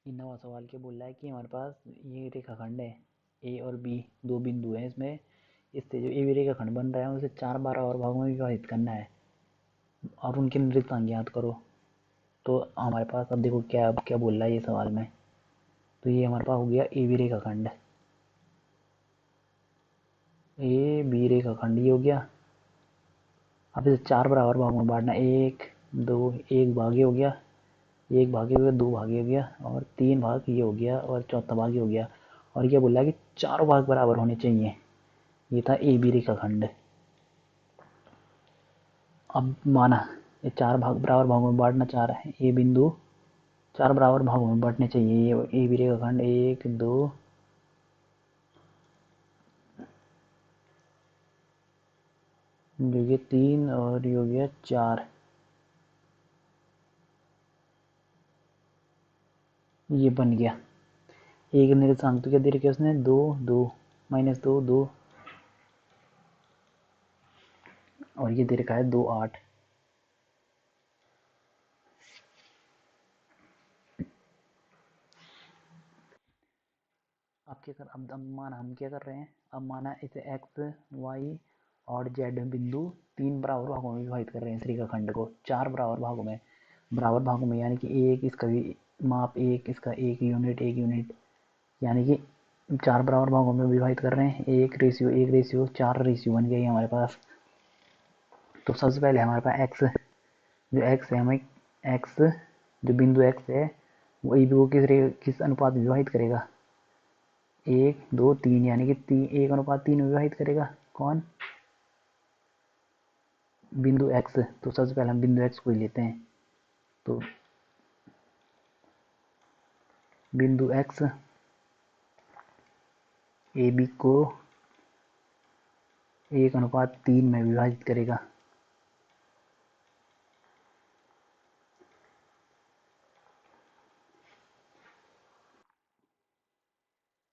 नवा सवाल क्या बोल रहा है कि हमारे पास ये रेखाखंड है ए और बी, दो बिंदु हैं इसमें। इससे जो ए बी रेखाखंड बन रहा है उसे 4 12 और भागों में विभाजित करना है और उनके निर्देशांक ज्ञात करो। तो हमारे पास अब देखो क्या क्या बोल रहा है ये सवाल में। तो ये हमारे पास हो गया ए बी रेखाखंड, ए बी रेखाखंड ये हो गया। अब इसे 4 बराबर भागों में बांटना, एक दो, एक भाग ये हो गया, एक भाग ये हो गया, दो भाग ये हो गया और तीन भाग ये हो गया और चौथा भाग ये हो गया। और ये बोल रहा है कि चारों भाग बराबर होने चाहिए। ये था ए बी रेखाखंड। अब माना ये 4 भाग बराबर भागों में बांटना चाह रहा है, ये बिंदु 4 बराबर भागों में बांटने चाहिए। ये ए बी रेखाखंड एक दो जो ये 3 और ये हो गया 4, ये बन गया। एक निर्देशांक तो क्या दे रखा है उसने, दो दो, माइनस दो दो, और ये दे रखा है 2 8। अब क्या कर, अब माना हम क्या कर रहे हैं, अब माना इसे एक्स वाई और जेड बिंदु 3 बराबर भागों में विभाजित कर रहे हैं इस रेखाखंड को 4 बराबर भागों में। बराबर भागों में यानी कि एक इसका भी माप, एक इसका एक यूनिट, यानी कि 4 बराबर भागों में विभाजित कर रहे हैं, एक रेशियो 4 रेशियो बन गई हमारे पास। तो सबसे पहले हमारे पास एक्स, जो एक्स है हमें एक्स, जो बिंदु एक्स है वो ए बी को किस अनुपात में विभाजित करेगा, एक दो तीन, यानी कि तीन, 1:3 में विभाजित करेगा। कौन, बिंदु एक्स। तो सबसे पहले हम बिंदु एक्स को ही लेते हैं। तो बिंदु एक्स ए बी को 1:3 में विभाजित करेगा।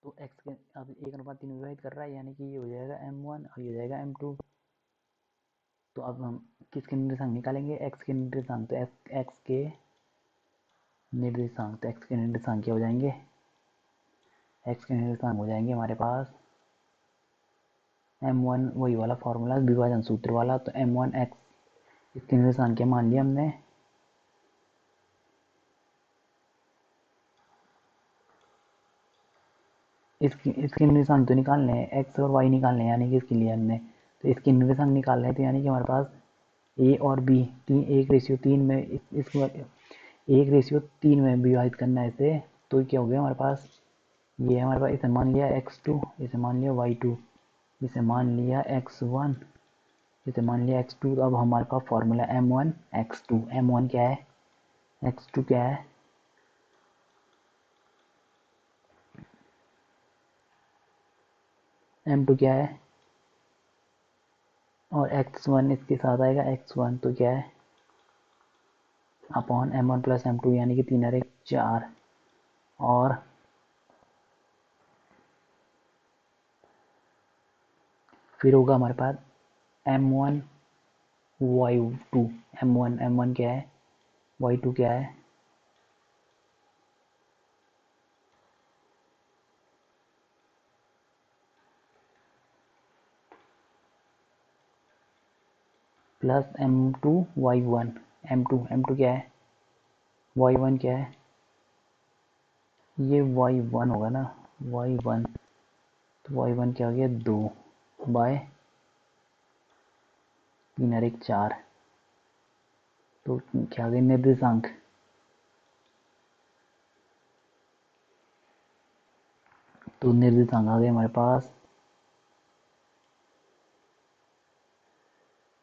तो एक्स के अब 1:3 में विभाजित कर रहा है, यानी कि ये हो जाएगा m1 और ये हो जाएगा m2। तो अब हम किसके निर्देशांक निकालेंगे, एक्स के निर्देशांक। तो एक्स के निर्देशांक, तो एक्स के निर्देशांक क्या हो जाएंगे, एक्स के निर्देशांक हो जाएंगे हमारे पास m1, वही वाला फॉर्मूला विभाजन सूत्र वाला। तो m1 एक्स, इसके निर्देशांक क्या मान लिया हमने, इसके निर्देशांक तो निकालने हैं, एक्स और वाई निकालने हैं, यानी कि इसके लिए हमने तो इसके निर्देशांक निकाल रहे थे, यानी कि हमारे पास ए और बी तीन, 1:3 में इसको 1:3 में विभाजित करना है इसे। तो क्या हो गया हमारे पास, ये हमारे पास इसे मान लिया x2, इसे मान लिया y2, इसे मान लिया x1, इसे मान लिया x2। तो अब हमारे पास फॉर्मूला m1 x2, m1 क्या है, x2 क्या है, m2 क्या है, और x1 इसके साथ आएगा x1। तो क्या है, अपॉन m1 प्लस m2, यानी कि 3 और 1 4, और फिर होगा हमारे पास m1 y2, m1 क्या है, y2 क्या है, प्लस m2 y1, m2 क्या है, y1 क्या है, ये y1 होगा ना, y1। तो y1 क्या हो गया, 2 बाय 3 और 1 4। तो क्या आ गया निर्देशांक, तो निर्देशांक आ गए हमारे पास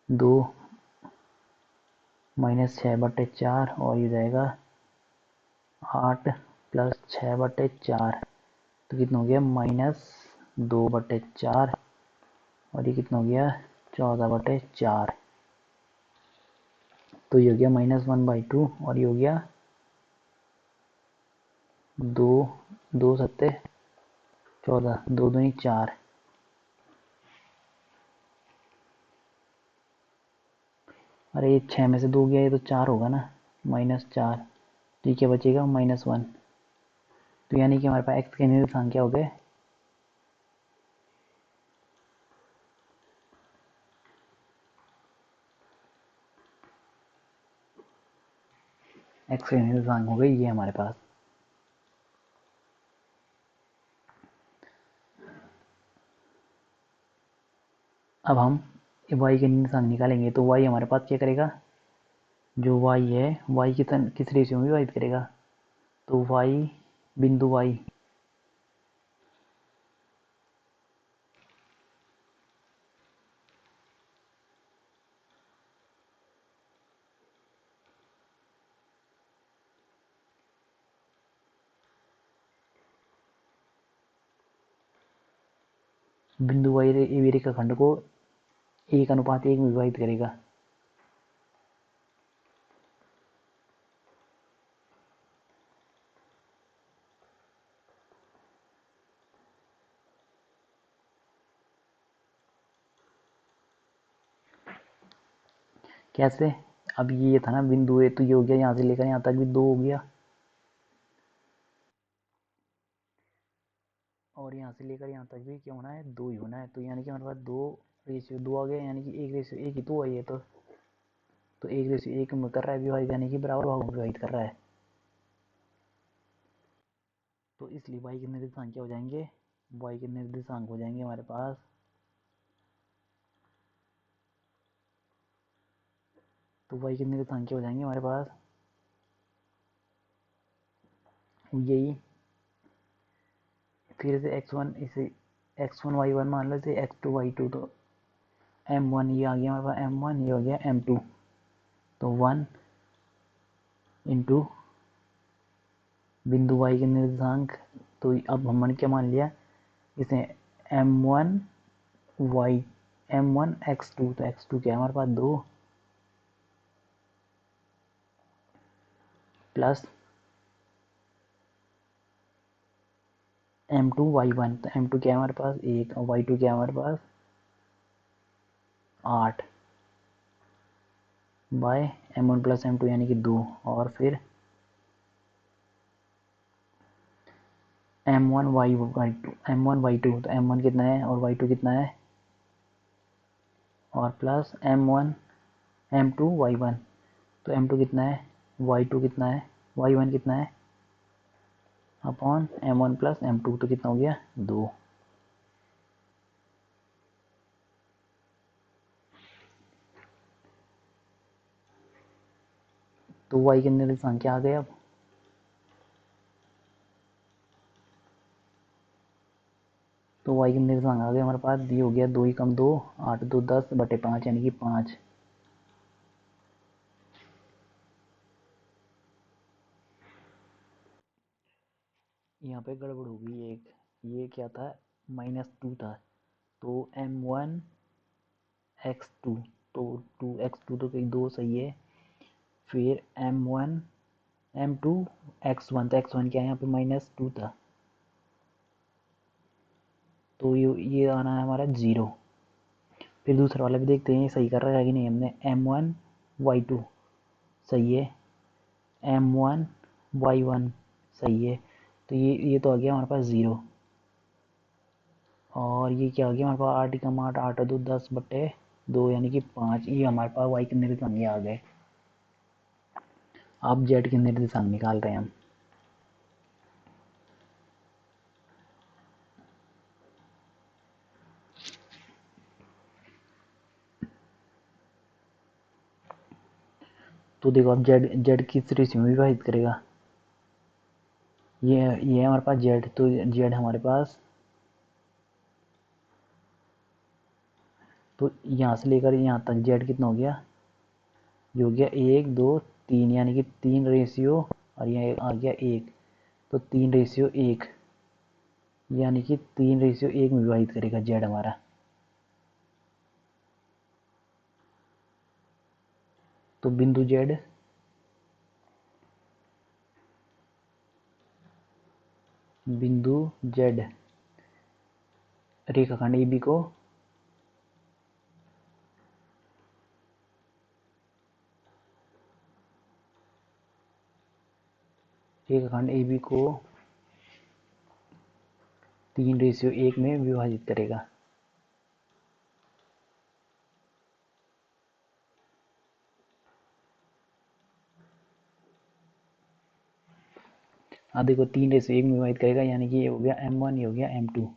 2 माइनस 6/4, और ये जाएगा 8 प्लस 6/4। तो कितना हो गया, -2/4, और ये कितना हो गया 14/4। तो ये हो गया -1/2, और ये हो गया 2 2 सत्ते 14, 2 दूनी 4। अरे ये 6 में से 2 गया, ये तो 4 होगा ना, -4। तो ये क्या बचेगा, -1। तो यानी कि हमारे पास x के निर्देशांक क्या हो गए, x के निर्देशांक हो गए ये हमारे पास। अब हम y के निर्देशांक निकालेंगे तो y हमारे पास क्या करेगा, जो y है y किस रेशियो में विभाजित करेगा, तो y बिंदु y बिंदु y रेखाखंड को 1:1 में विभाजित करेगा। कैसे, अब ये था ना बिंदु ए, तो ये हो गया यहाँ से लेकर यहाँ तक भी 2 हो गया, और यहाँ से लेकर यहाँ तक भी क्या होना है, 2 ही होना है। तो यानी कि हमारे पास 2:2 आ गया, यानी कि 1:1 ही तो है ये तो 1:1 में कर रहा है विभाजित, यानी कि बराबर भागों में विभाजित कर रहा है। तो इसलिए y के निर्देशांक क्या हो जाएंगे, y के निर्देशांक हो जाएंगे हमारे पास, तो y के निर्देशांक क्या हो जाएंगे हमारे पास, यही फिर से x1 इसे x1 y1 मान लो, इसे x2 y2, तो m1 ये आ गया हमारे पास m1, ये हो गया m2, तो 1 इंटू बिंदु y के निर्देशांक, तो अब हमने क्या मान लिया इसे m1 y m1 x2, तो x2 क्या है हमारे पास 2 प्लस m2 y1, तो m2 क्या है हमारे पास 1 और y2 क्या है हमारे पास 8 बाय m1 प्लस m2 यानी कि 2, और फिर m1 y2 m1 y2, तो m1 कितना है और y2 कितना है, और प्लस m1 m2 y1, तो m2 कितना है y2 कितना है y1 कितना है अपॉन m1 प्लस m2, तो कितना हो गया 2। तो y के निर्देशांक क्या आ गए, अब तो y के निर्देशांक आ गए हमारे पास, ये हो गया 2 ही कम 2 8 2 10 बटे 5 यानी कि 5। यहाँ पे गड़बड़ हो गई एक, ये क्या था -2 था, तो m1 x2, तो 2x2 तो कहीं 2 सही है, फिर m1 m2 x1, तो x1 क्या है यहाँ पे -2 था, तो ये आना है हमारा 0। फिर दूसरा वाला भी देखते हैं सही कर रहा है कि नहीं, हमने m1 y2 सही है, m1 y1 सही है, तो ये तो आ गया हमारे पास 0, और ये क्या आ गया हमारे पास 8 कम 8 8 2 10 बटे 2 यानी कि 5, ये हमारे पास y के निर्देशांक आ गए। अब z के निर्देशांक निकाल रहे हैं हम। तो देखो अब z किस रेशियो में विभाजित करेगा, ये हमारे पास z, तो z हमारे पास, तो यहाँ से लेकर यहाँ तक z कितना हो गया, ये हो गया 1 2 3, यानी कि 3 रेशियो, और यहाँ आ गया 1, तो 3:1, यानी कि 3:1 में विभाजित करेगा z हमारा। तो बिंदु z बिंदु z रेखाखंड AB को रेखाखंड AB को 3:1 में विभाजित करेगा। अब देखो 3:1 में विभाजित करेगा, यानी कि ये हो गया m1, ये हो गया m2।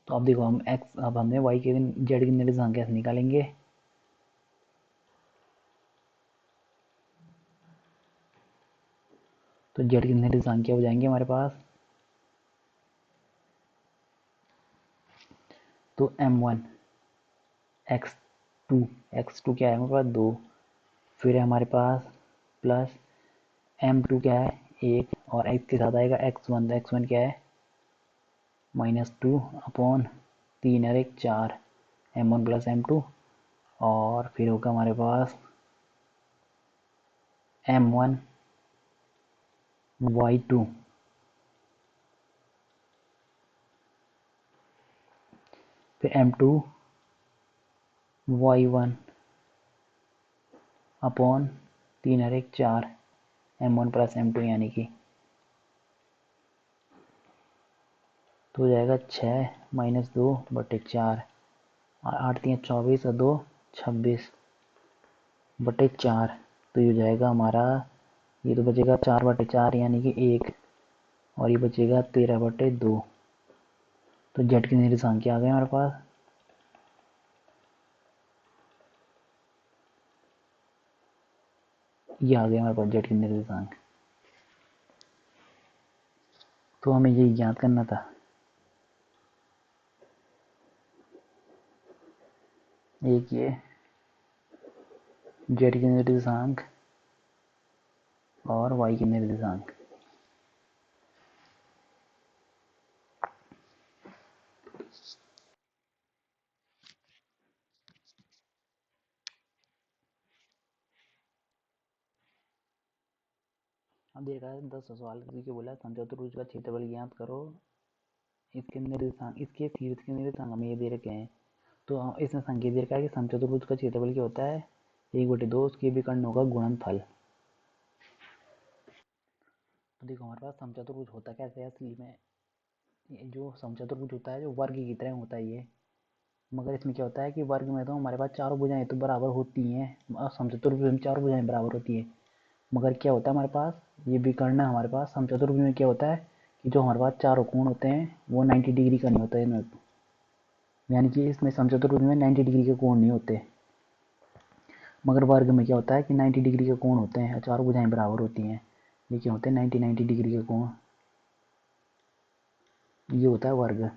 तो अब देखो अब हमने y के z के निर्देशांक कैसे निकालेंगे। तो z के निर्देशांक क्या हो जाएंगे हमारे पास, तो m1 x2 क्या है हमारे पास 2, फिर है हमारे पास प्लस m2 क्या है 1, और x के साथ आएगा x1, तो x1 क्या है -2 अपॉन 3 और 1 4, m1 प्लस m2, और फिर होगा हमारे पास m1 y2 फिर m2 y1 अपॉन 3 और 1 4, m1 प्लस m2, यानी कि तो हो जाएगा 6 - 2 बटे 4, 8 3 24 और 2 26 बटे 4। तो ये हो जाएगा हमारा, ये तो बचेगा 4 बटे 4 यानी कि 1, और ये बचेगा 13 बटे 2। तो जेड के निर्देशांक क्या आ गए हमारे पास, ये आ गए हमारे पास जेड के निर्देशांक। तो हमें ये याद करना था, एक ये जेड के निर्देशांक और वाई के निर्देशांक। अब देखा है 10 सवाल के बोला समचतुर्भुज का क्षेत्रफल ज्ञात करो, इसके निर्देशांक, इसके शीर्ष के निर्देशांक हमें ये दे रखे हैं। तो इसमें संकेत दे रखा है कि समचतुर्भुज का क्षेत्रफल क्या होता है 1/2 उसके विकर्णों का गुणनफल। तो देखो हमारे पास समचतुर्भुज होता कैसे है असली में, जो समचतुर्भुज होता है जो वर्ग की तरह होता है ये, मगर इसमें क्या होता है कि वर्ग में तो हमारे पास चारों भुजाएं तो बराबर होती हैं, और समचतुर्भुज में चारों भुजाएं बराबर होती है, मगर क्या होता है हमारे पास ये विकर्ण हमारे पास समचतुर्भुज में क्या होता है कि जो हमारे पास चारों कोण होते हैं वो 90 डिग्री का नहीं होता है, यानी कि इसमें समचतुर्भुज में 90 डिग्री के कोण नहीं होते, मगर वर्ग में क्या होता है कि 90 डिग्री के कोण होते हैं, चारों भुजाएं बराबर होती हैं, ये क्या होते हैं 90 डिग्री के कोण, ये होता है वर्ग,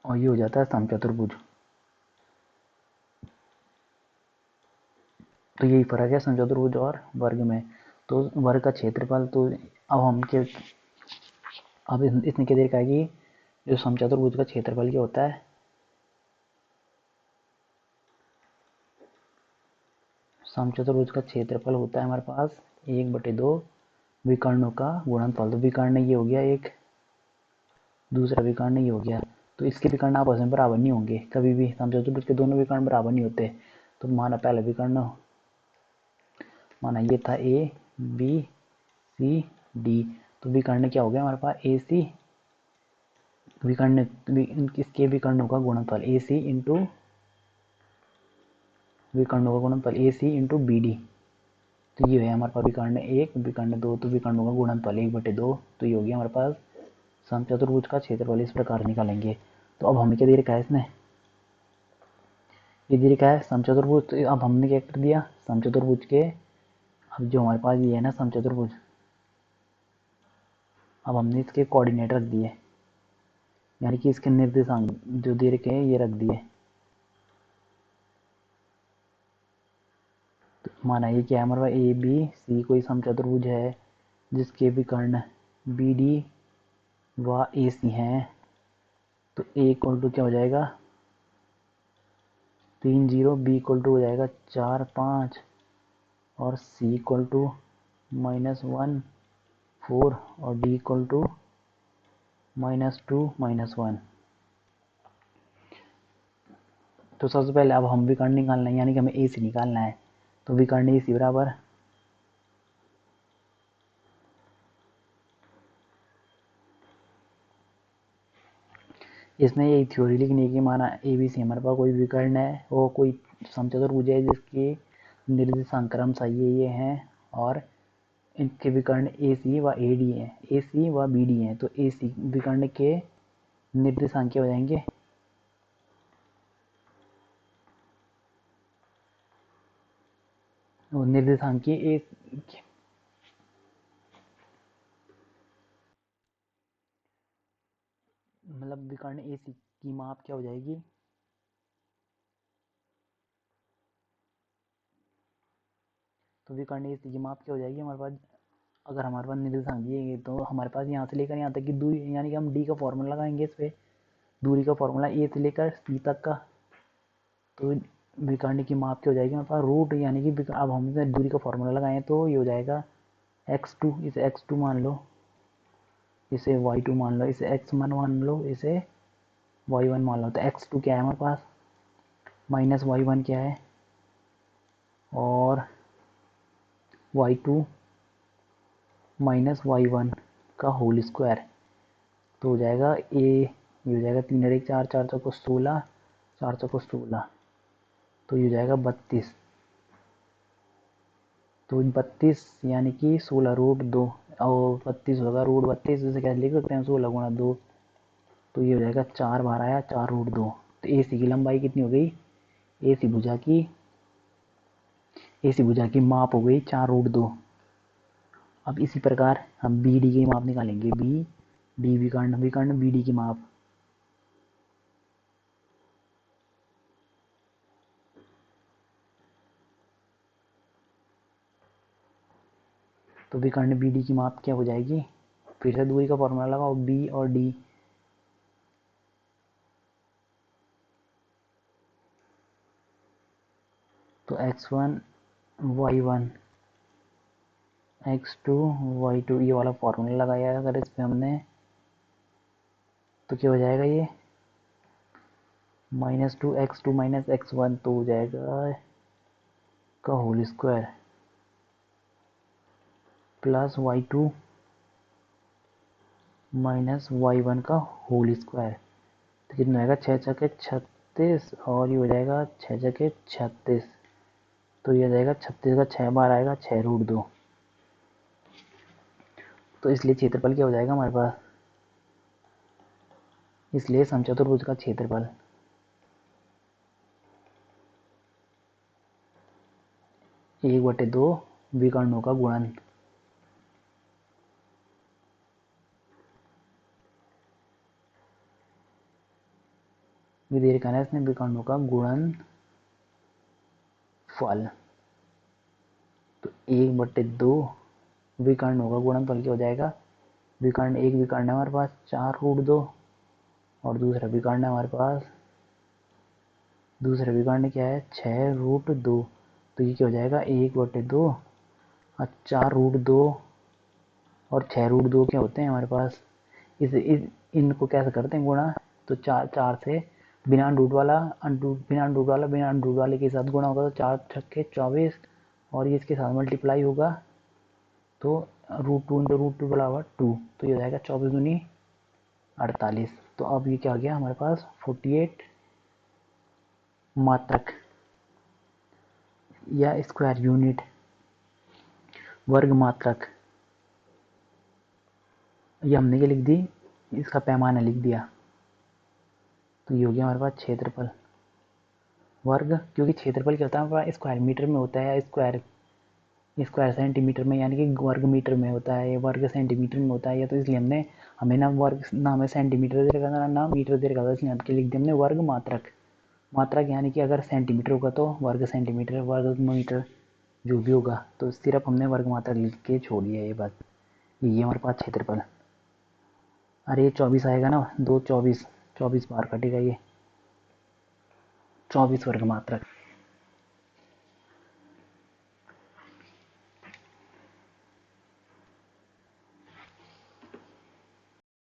और ये हो जाता है समचतुर्भुज। तो यही फर्क है समचतुर्भुज और वर्ग में। तो वर्ग का क्षेत्रफल, तो अब हम क्या, अब इसने क्या देखा है कि जो समचतुर्भुज का क्षेत्रफल क्या होता है, समचतुर्भुज का क्षेत्रफल होता है हमारे पास 1/2 विकर्णों का गुणनफल। तो विकर्ण ये हो गया एक, दूसरा विकर्ण ये हो गया, तो इसके विकर्ण आपस में बराबर नहीं होंगे कभी भी, समचतुर्भुज के दोनों विकर्ण बराबर नहीं होते। तो माना पहला विकर्ण, माना ये था ए बी सी डी, तो विकर्ण क्या हो गया हमारे पास ए सी, विकर्ण इसके विकर्णों का गुणनफल ए सी इंटू विकर्णों का गुणनफल ए सी इंटू बी डी। तो ये है हमारे पास विकर्ण 1 विकर्ण 2, तो विकर्णों का गुणनफल 1/2। तो ये हो गया हमारे पास समचतुर्भुज का क्षेत्रफल, इस प्रकार निकालेंगे। तो अब हमें क्या दे रखा है इसमें, ये दे रखा है समचतुर्भुज। तो अब हमने क्या कर दिया समचतुर्भुज के, अब जो हमारे पास ये है ना समचतुर्भुज, अब हमने इसके कोऑर्डिनेट रख दिए, यानी कि इसके निर्देशांक जो दे रखे हैं ये रख दिए। तो माना ये क्या है हमारे पास ए बी सी कोई समचतुर्भुज है जिसके विकर्ण बी डी व ए सी हैं। तो ए इक्वल टू क्या हो जाएगा 3 0, बी इक्वल टू हो जाएगा 4 5, और सी इक्वल टू -1 4, और डी इक्वल टू -2 -1। तो सबसे पहले अब हम विकर्ण निकालना है, यानी कि हमें ए सी निकालना है। तो विकर्ण ए सी बराबर, इसमें यही थ्योरी लिखनी है कि माना ए बी सी हमारे पास कोई विकर्ण है, वो कोई समचतुर्भुज है जिसके निर्देशांक क्रमशः ये हैं, और इनके विकर्ण ए सी व ए डी हैं, ए सी व बी डी हैं। तो ए सी विकर्ण के निर्देशांक क्या हो जाएंगे, निर्देशांक ए, मतलब विकर्ण ए सी की माप क्या हो जाएगी, तो विकर्ण ए सी की माप क्या हो जाएगी हमारे पास, अगर हमारे पास निर्देशांक दिए गए तो हमारे पास यहाँ से लेकर यहाँ तक की दूरी, यानी कि हम डी का फॉर्मूला लगाएंगे इस पे, दूरी का फॉर्मूला ए से लेकर सी तक का, तो विकर्ण की माप क्या हो जाएगी हमारे पास रूट, यानी कि अब हम इसे दूरी का फॉर्मूला लगाएं तो ये हो जाएगा x2, इसे x2 मान लो, इसे y2 मान लो, इसे x1 मान लो, इसे y1 मान लो। तो x2 क्या है हमारे पास, माइनस y1 क्या है, और y2 माइनस y1 का होल स्क्वायर, तो हो जाएगा ये हो जाएगा 3 और 1 4, 4 चौको 16, 4 चौको 16, तो ये हो जाएगा 32, तो 32 यानी कि 16 रूट 2, और 32 होगा रूट 32, इसे कैसे लिख सकते हैं 16 गुणा 2, तो ये हो जाएगा 4 बार आया 4 रूट 2। तो ए सी की लंबाई कितनी हो गई, ए सी भुजा की माप हो गई 4 रूट 2। अब इसी प्रकार हम बी डी की माप निकालेंगे, बी डी विकर्ण बी डी की माप, तो विकर्ण बी डी की माप क्या हो जाएगी, फिर से दूरी का फॉर्मूला लगाओ, बी और डी, तो x1 y1 x2 y2 ये वाला फॉर्मूला लगाया अगर इस पे हमने, तो क्या हो जाएगा ये -2 x2 माइनस x1, तो हो जाएगा का whole square plus y2 minus y1 का होल स्क्वायर, तो कितना आएगा 6 छके 36, और ये हो जाएगा 6 छके 36, तो ये हो जाएगा 36 का 6 बार आएगा 6 रूट 2। तो इसलिए क्षेत्रफल क्या हो जाएगा हमारे पास, इसलिए समचतुर्भुज का क्षेत्रफल 1/2 विकर्णों का गुणन, विधेयक है इसमें विकर्णों का गुणन फल, तो 1/2 विकर्णों का गुणनफल क्या हो जाएगा, विकर्ण एक विकर्ण है हमारे पास 4 रूट 2, और दूसरा विकर्ण है हमारे पास, दूसरा विकर्ण क्या है 6 रूट 2, तो ये क्या हो जाएगा 1/2 और 4 रूट 2 और 6 रूट 2 क्या होते हैं हमारे पास, इनको कैसे करते हैं गुणा, तो 4 से बिना रूट वाला बिना रूट वाले के साथ गुणा होगा, तो 4 छक्के 24, और ये इसके साथ मल्टीप्लाई होगा, तो √2 इंटू √2 बराबर 2, तो ये हो जाएगा 24 दूनी 48। तो अब ये क्या आ गया हमारे पास 48 मात्रक या स्क्वायर यूनिट वर्ग मात्रक, ये हमने क्या लिख दी, इसका पैमाना लिख दिया, तो ये हो गया हमारे पास क्षेत्रफल वर्ग, क्योंकि क्षेत्रफल क्या होता है हमारे पास स्क्वायर मीटर में होता है, स्क्वायर सेंटीमीटर में, यानी कि वर्ग मीटर में होता है, वर्ग सेंटीमीटर में होता है, या तो इसलिए हमें ना वर्ग ना हमें सेंटीमीटर दे रखा था ना मीटर दे रखा था, इसलिए हमने लिख दिया हमने वर्ग मात्रक, मात्रक यानी कि अगर सेंटीमीटर होगा तो वर्ग सेंटीमीटर, वर्ग मीटर जो भी होगा, तो सिर्फ हमने वर्ग मात्रक लिख के छोड़ दिया ये बात। ये हमारे पास क्षेत्रफल, अरे ये 24 आएगा ना, 2 24 24 बार कटेगा, ये 24 वर्ग मात्रक।